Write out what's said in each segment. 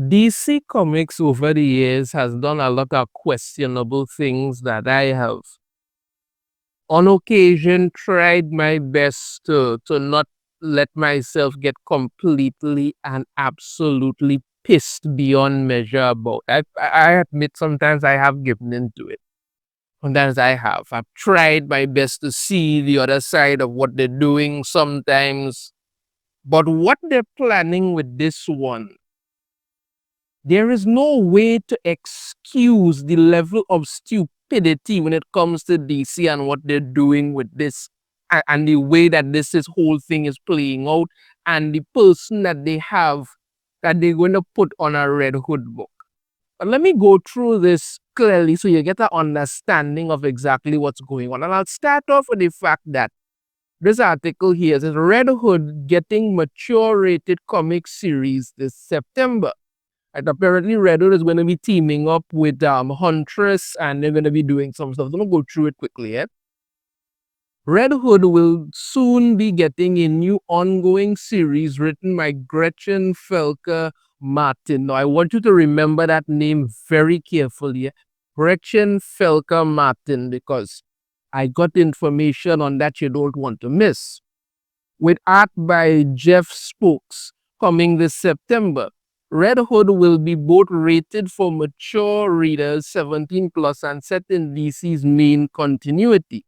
DC Comics over the years has done a lot of questionable things that I have on occasion tried my best to not let myself get completely and absolutely pissed beyond measure about. I admit sometimes I have given into it. Sometimes I have. I've tried my best to see the other side of what they're doing sometimes. But what they're planning with this one, there is no way to excuse the level of stupidity when it comes to DC and what they're doing with this and the way that this whole thing is playing out and the person that they have that they're going to put on a Red Hood book. But let me go through this clearly so you get an understanding of exactly what's going on. And I'll start off with the fact that this article here says Red Hood getting mature rated comic series this September. And apparently Red Hood is going to be teaming up with Huntress and they're going to be doing some stuff. I'm going to go through it quickly. Red Hood will soon be getting a new ongoing series written by Gretchen Felker-Martin. Now, I want you to remember that name very carefully. Gretchen Felker-Martin, because I got information on that you don't want to miss. With art by Jeff Spokes coming this September. Red Hood will be both rated for mature readers 17 plus and set in DC's main continuity.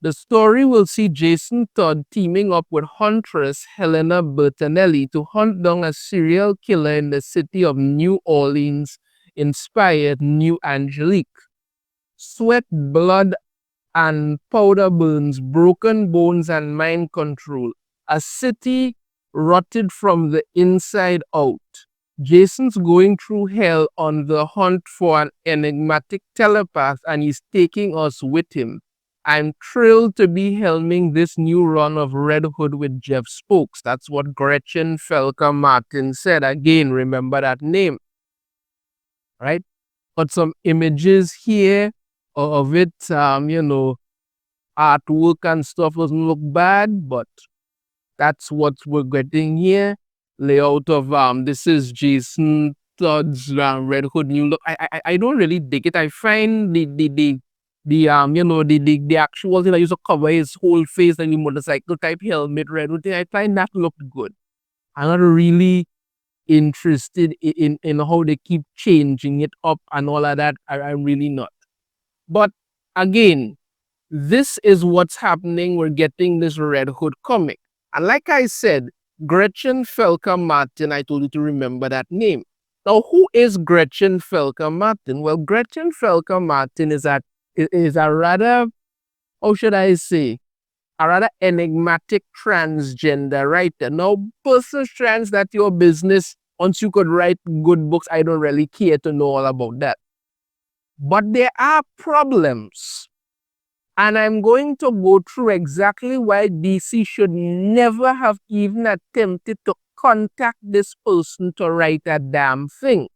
The story will see Jason Todd teaming up with Huntress Helena Bertinelli to hunt down a serial killer in the city of New Orleans, inspired New Angelique. Sweat, blood, and powder burns, broken bones, and mind control. A city rotted from the inside out. Jason's going through hell on the hunt for an enigmatic telepath and he's taking us with him. I'm thrilled to be helming this new run of Red Hood with Jeff Spokes. That's what Gretchen Felker-Martin said. Again, remember that name. Right? Got some images here of it, artwork and stuff doesn't look bad, but that's what we're getting here. Layout of this is Jason Todd's Red Hood new look. I don't really dig it. I find the actual thing that used to cover his whole face and the motorcycle type helmet Red Hood thing, I find that looked good. I'm not really interested in how they keep changing it up and all of that. I'm really not. But again, this is what's happening. We're getting this Red Hood comic. And like I said, Gretchen Felker-Martin, I told you to remember that name. Now, who is Gretchen Felker-Martin? Well, Gretchen Felker-Martin is a rather, how should I say, a rather enigmatic transgender writer. Now, personal trans, that's your business. Once you could write good books, I don't really care to know all about that. But there are problems. And I'm going to go through exactly why DC should never have even attempted to contact this person to write a damn thing.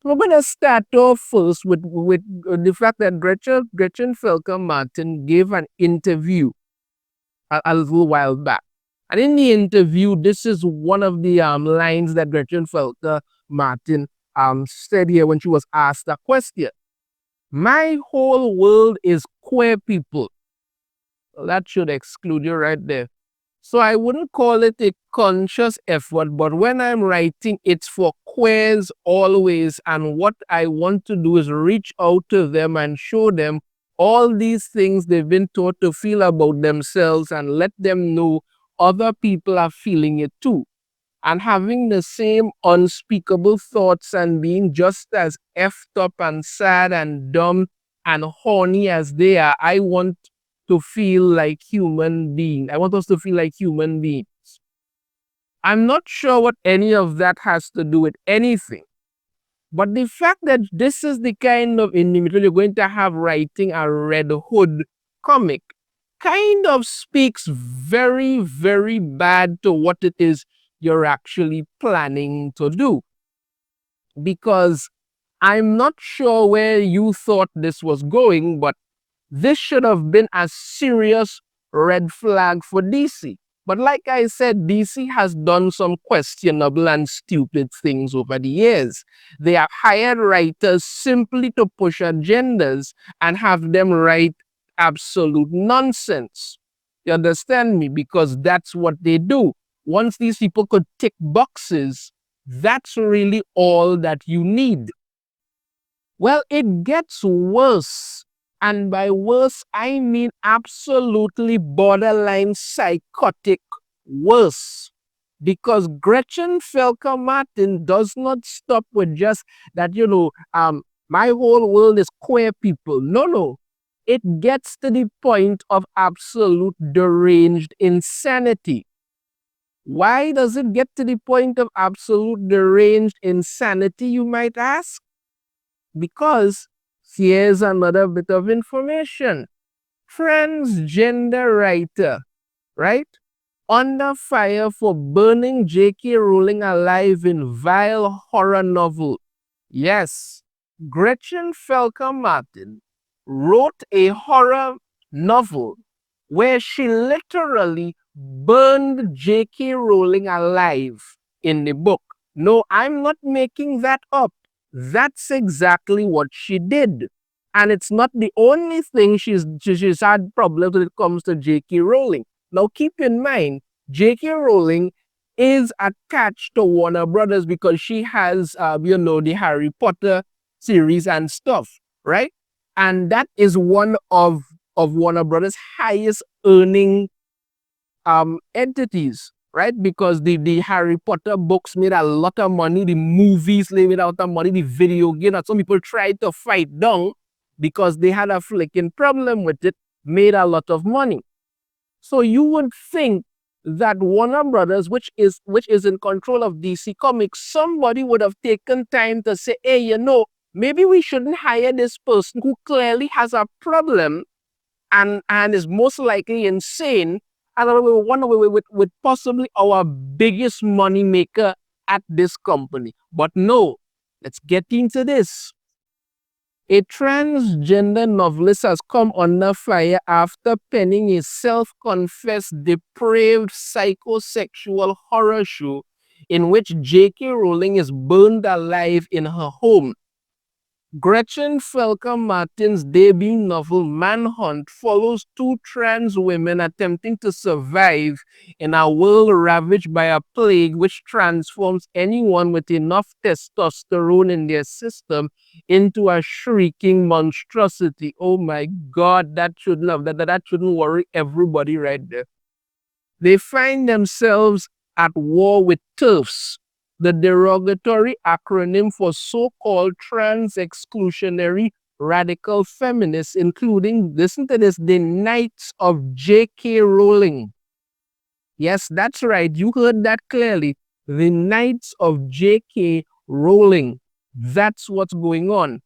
We're going to start off first with the fact that Gretchen Felker-Martin gave an interview a little while back. And in the interview, this is one of the lines that Gretchen Felker-Martin said here when she was asked a question. My whole world is queer people. Well, that should exclude you right there. So I wouldn't call it a conscious effort, but when I'm writing, it's for queers always. And what I want to do is reach out to them and show them all these things they've been taught to feel about themselves and let them know other people are feeling it too. And having the same unspeakable thoughts and being just as effed up and sad and dumb and horny as they are, I want to feel like human beings. I want us to feel like human beings. I'm not sure what any of that has to do with anything. But the fact that this is the kind of individual you're going to have writing a Red Hood comic kind of speaks very, very bad to what it is you're actually planning to do. Because I'm not sure where you thought this was going, but this should have been a serious red flag for DC. But like I said, DC has done some questionable and stupid things over the years. They have hired writers simply to push agendas and have them write absolute nonsense. You understand me? Because that's what they do. Once these people could tick boxes, that's really all that you need. Well, it gets worse. And by worse, I mean absolutely borderline psychotic worse. Because Gretchen Felker-Martin does not stop with just that, my whole world is queer people. No, no. It gets to the point of absolute deranged insanity. Why does it get to the point of absolute deranged insanity, you might ask? Because here's another bit of information. Transgender writer, right? Under fire for burning J.K. Rowling alive in vile horror novel. Yes, Gretchen Felker-Martin wrote a horror novel where she literally burned J.K. Rowling alive in the book. No, I'm not making that up. That's exactly what she did. And it's not the only thing she's had problems when it comes to J.K. Rowling. Now, keep in mind, J.K. Rowling is attached to Warner Brothers because she has, the Harry Potter series and stuff, right? And that is one of Warner Brothers' highest earning entities, right? Because the Harry Potter books made a lot of money, the movies made a lot of money, the video game that some people tried to fight down because they had a flicking problem with it, made a lot of money. So you would think that Warner Brothers, which is in control of DC Comics, somebody would have taken time to say, hey, maybe we shouldn't hire this person who clearly has a problem and is most likely insane, and with possibly our biggest money maker at this company. But no, let's get into this. A transgender novelist has come under fire after penning a self-confessed depraved psychosexual horror show in which J.K. Rowling is burned alive in her home. Gretchen Felker-Martin's debut novel Manhunt follows two trans women attempting to survive in a world ravaged by a plague which transforms anyone with enough testosterone in their system into a shrieking monstrosity. Oh my God, that shouldn't worry everybody right there. They find themselves at war with TERFs, the derogatory acronym for so-called trans-exclusionary radical feminists, including, listen to this, the Knights of J.K. Rowling. Yes, that's right. You heard that clearly. The Knights of J.K. Rowling. That's what's going on.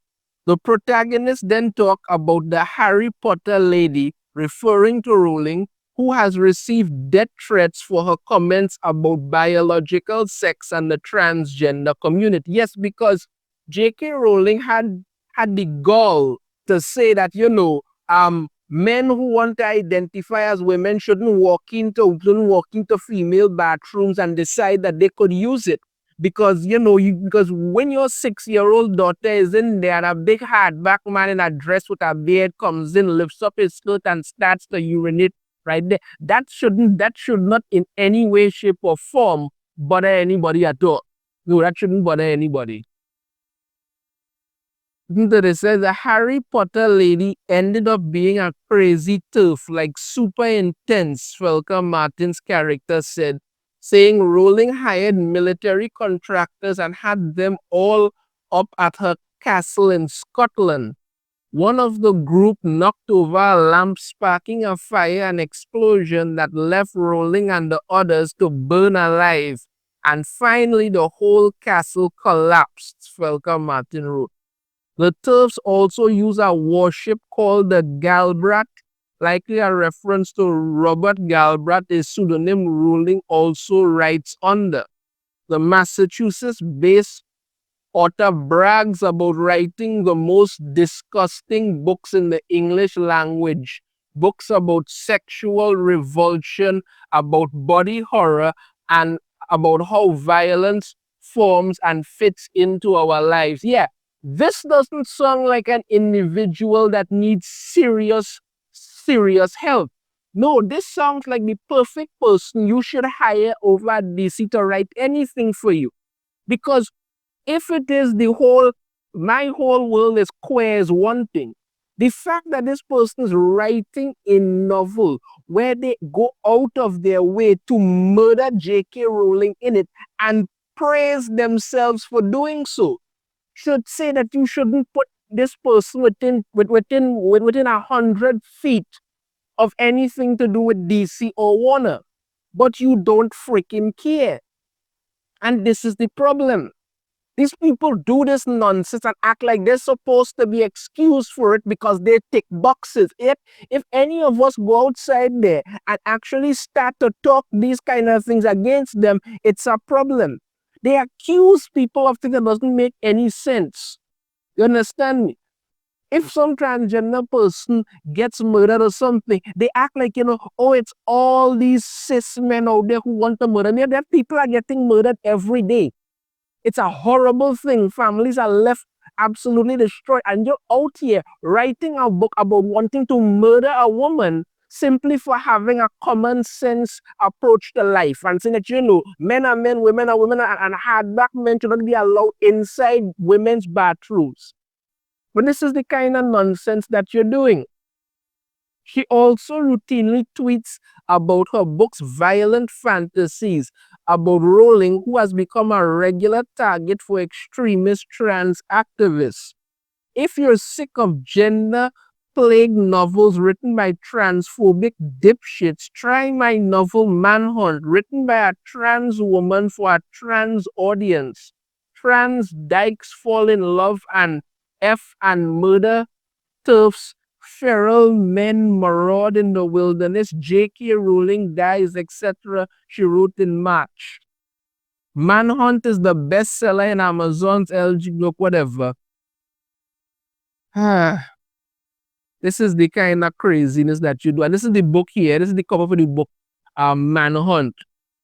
The protagonists then talk about the Harry Potter lady, referring to Rowling, who has received death threats for her comments about biological sex and the transgender community. Yes, because J.K. Rowling had the gall to say that, men who want to identify as women shouldn't walk into female bathrooms and decide that they could use it. Because, because when your 6-year-old daughter is in there and a big hardback man in a dress with a beard comes in, lifts up his skirt and starts to urinate right there, that should not in any way, shape, or form bother anybody at all. No, that shouldn't bother anybody. They said the Harry Potter lady ended up being a crazy TERF, like super intense, Felker-Martin's character said, saying Rowling hired military contractors and had them all up at her castle in Scotland. One of the group knocked over a lamp, sparking a fire and explosion that left Rowling and the others to burn alive. And finally, the whole castle collapsed, Felker-Martin wrote. The TERFs also use a warship called the Galbraith, likely a reference to Robert Galbraith, a pseudonym Rowling also writes under. The Massachusetts-based author brags about writing the most disgusting books in the English language, books about sexual revulsion, about body horror, and about how violence forms and fits into our lives. Yeah, this doesn't sound like an individual that needs serious help. No, this sounds like the perfect person you should hire over at DC to write anything for you. Because if it is my whole world is queer is one thing. The fact that this person is writing a novel where they go out of their way to murder J.K. Rowling in it and praise themselves for doing so should say that you shouldn't put this person within 100 feet of anything to do with DC or Warner. But you don't freaking care. And this is the problem. These people do this nonsense and act like they're supposed to be excused for it because they tick boxes. If any of us go outside there and actually start to talk these kind of things against them, it's a problem. They accuse people of things that doesn't make any sense. You understand me? If some transgender person gets murdered or something, they act like, oh, it's all these cis men out there who want to murder. And that people are getting murdered every day. It's a horrible thing. Families are left absolutely destroyed. And you're out here writing a book about wanting to murder a woman simply for having a common sense approach to life and saying that, men are men, women are women, and hardback men should not be allowed inside women's bathrooms. But this is the kind of nonsense that you're doing. She also routinely tweets about her book's violent fantasies about Rowling, who has become a regular target for extremist trans activists. If you're sick of gender-plagued novels written by transphobic dipshits, try my novel Manhunt, written by a trans woman for a trans audience. Trans dykes fall in love and F and murder turfs. Feral men maraud in the wilderness. J.K. Rowling dies, etc. She wrote in March. Manhunt is the bestseller in Amazon's LG book, whatever. This is the kind of craziness that you do. And this is the book here. This is the cover for the book, Manhunt.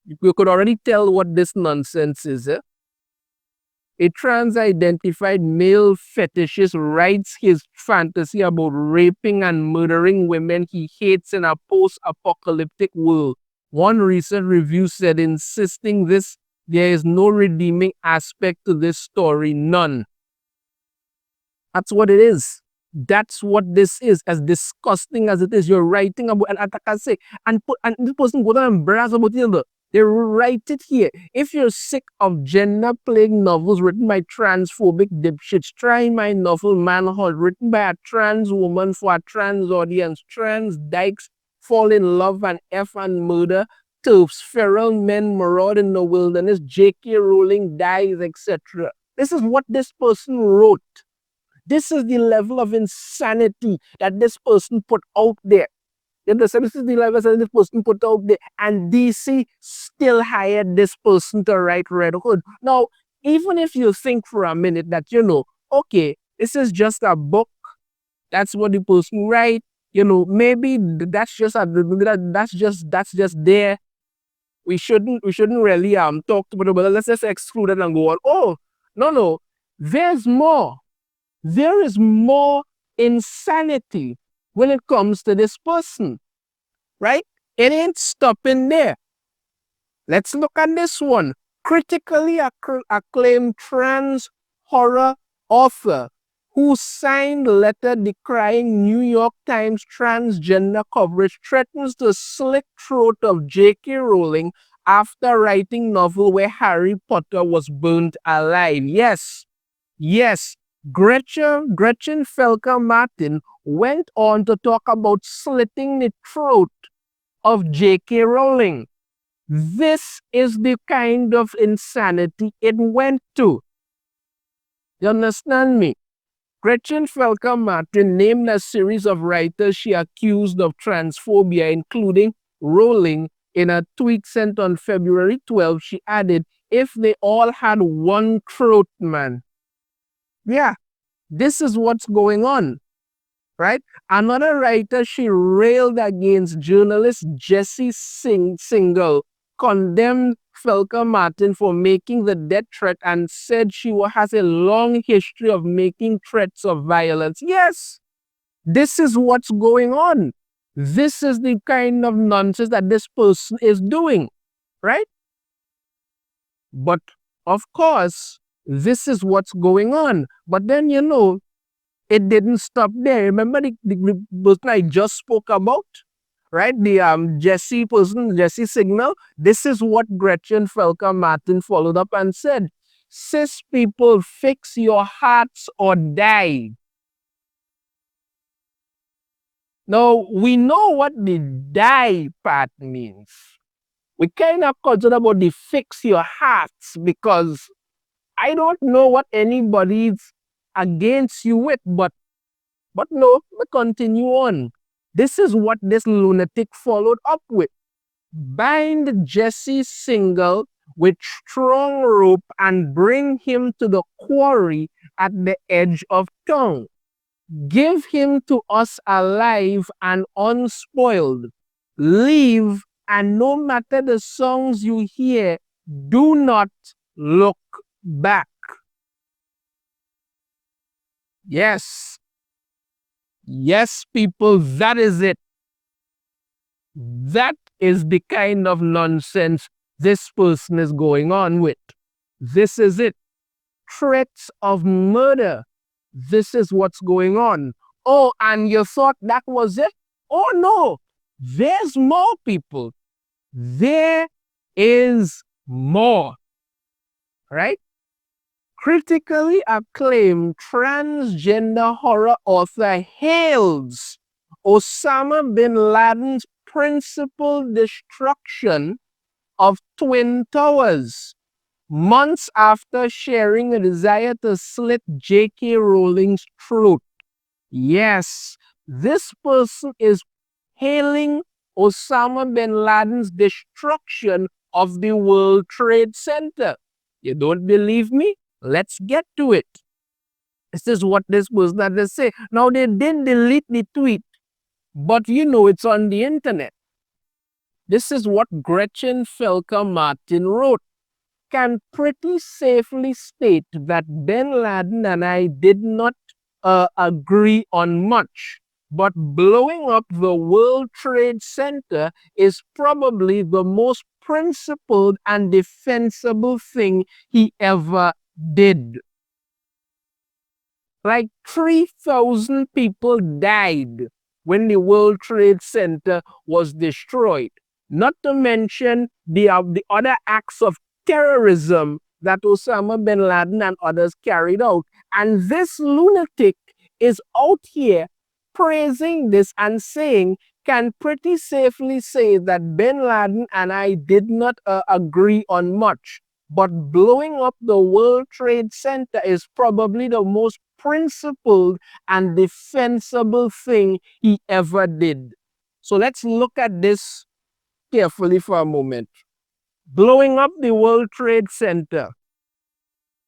You could already tell what this nonsense is. A trans-identified male fetishist writes his fantasy about raping and murdering women he hates in a post-apocalyptic world. One recent review said, insisting there is no redeeming aspect to this story, none. That's what it is. That's what this is, as disgusting as it is. You're writing about, and like I say, and this person goes on and brags about it. They write it here. If you're sick of gender-plagued novels written by transphobic dipshits, try my novel Manhunt, written by a trans woman for a trans audience. Trans dykes fall in love and F and murder turfs. Feral men maraud in the wilderness. J.K. Rowling dies, etc. This is what this person wrote. This is the level of insanity that this person put out there. This is the level that this person put out there, and DC still hired this person to write Red Hood. Now, even if you think for a minute that, okay, this is just a book, that's what the person write, maybe that's just there. We shouldn't really talk about it, but let's just exclude it and go on. Oh, no, there's more. There is more insanity when it comes to this person, right? It ain't stopping there. Let's look at this one. Critically acclaimed trans horror author who signed letter decrying New York Times transgender coverage threatens the slit throat of J.K. Rowling after writing novel where Harry Potter was burnt alive. Yes. Gretchen Felker-Martin went on to talk about slitting the throat of J.K. Rowling. This is the kind of insanity it went to. You understand me? Gretchen Felker-Martin named a series of writers she accused of transphobia, including Rowling. In a tweet sent on February 12, she added, if they all had one throat, man. Yeah, this is what's going on. right? Another writer, she railed against journalist Jesse Singal, condemned Felker-Martin for making the death threat and said she has a long history of making threats of violence. Yes, this is what's going on. This is the kind of nonsense that this person is doing, right? But of course, this is what's going on. But then, it didn't stop there. Remember the person I just spoke about? Right? The Jesse Signal. This is what Gretchen Felker-Martin followed up and said. Cis people, fix your hearts or die. Now, we know what the die part means. We kind of consider about the fix your hearts because I don't know what anybody's against you with, but no, we continue on. This is what this lunatic followed up with. Bind Jesse Singal with strong rope and bring him to the quarry at the edge of town. Give him to us alive and unspoiled. Leave, and no matter the songs you hear, do not look back. Yes. Yes, people, that is it. That is the kind of nonsense this person is going on with. This is it. Threats of murder. This is what's going on. Oh, and you thought that was it? Oh, no. There's more, people. There is more. Right? Critically acclaimed transgender horror author hails Osama bin Laden's principal destruction of Twin Towers months after sharing a desire to slit J.K. Rowling's throat. Yes, this person is hailing Osama bin Laden's destruction of the World Trade Center. You don't believe me? Let's get to it. This is what this person had to say. Now, they did delete the tweet, but it's on the internet. This is what Gretchen Felker-Martin wrote. Can pretty safely state that bin Laden and I did not agree on much, but blowing up the World Trade Center is probably the most principled and defensible thing he ever did. Like 3,000 people died when the World Trade Center was destroyed. Not to mention the other acts of terrorism that Osama bin Laden and others carried out. And this lunatic is out here praising this and saying, can pretty safely say that bin Laden and I did not agree on much. But blowing up the World Trade Center is probably the most principled and defensible thing he ever did. So let's look at this carefully for a moment. Blowing up the World Trade Center,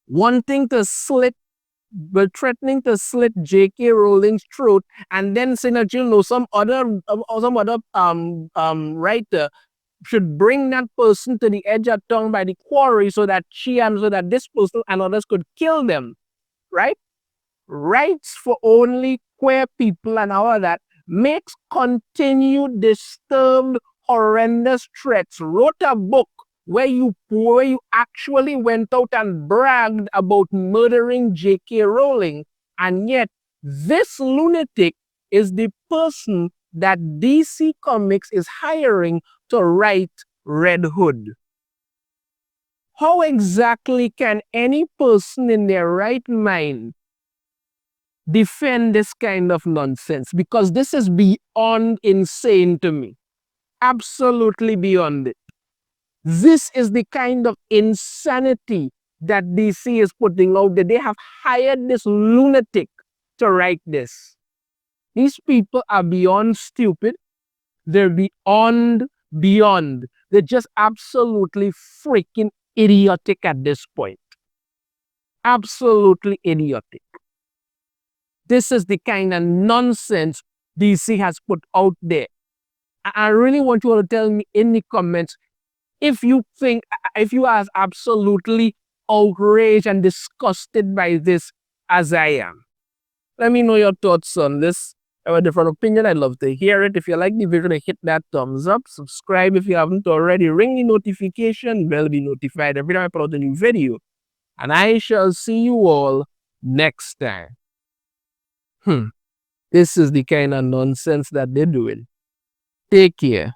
wanting to threatening to slit J.K. Rowling's throat, and then saying that some other writer should bring that person to the edge of town by the quarry so that this person and others could kill them, right? Rights for only queer people and all of that makes continued disturbed, horrendous threats. Wrote a book where you actually went out and bragged about murdering J.K. Rowling, and yet this lunatic is the person that DC Comics is hiring to write Red Hood. How exactly can any person in their right mind defend this kind of nonsense? Because this is beyond insane to me. Absolutely beyond it. This is the kind of insanity that DC is putting out there. They have hired this lunatic to write this. These people are beyond stupid. They're beyond. They're just absolutely freaking idiotic at this point. Absolutely idiotic. This is the kind of nonsense DC has put out there. I really want you all to tell me in the comments if you think, if you are as absolutely outraged and disgusted by this as I am. Let me know your thoughts on this. I have a different opinion. I'd love to hear it. If you like the video, hit that thumbs up. Subscribe if you haven't already. Ring the notification bell to be notified every time I put out a new video. And I shall see you all next time. This is the kind of nonsense that they're doing. Take care.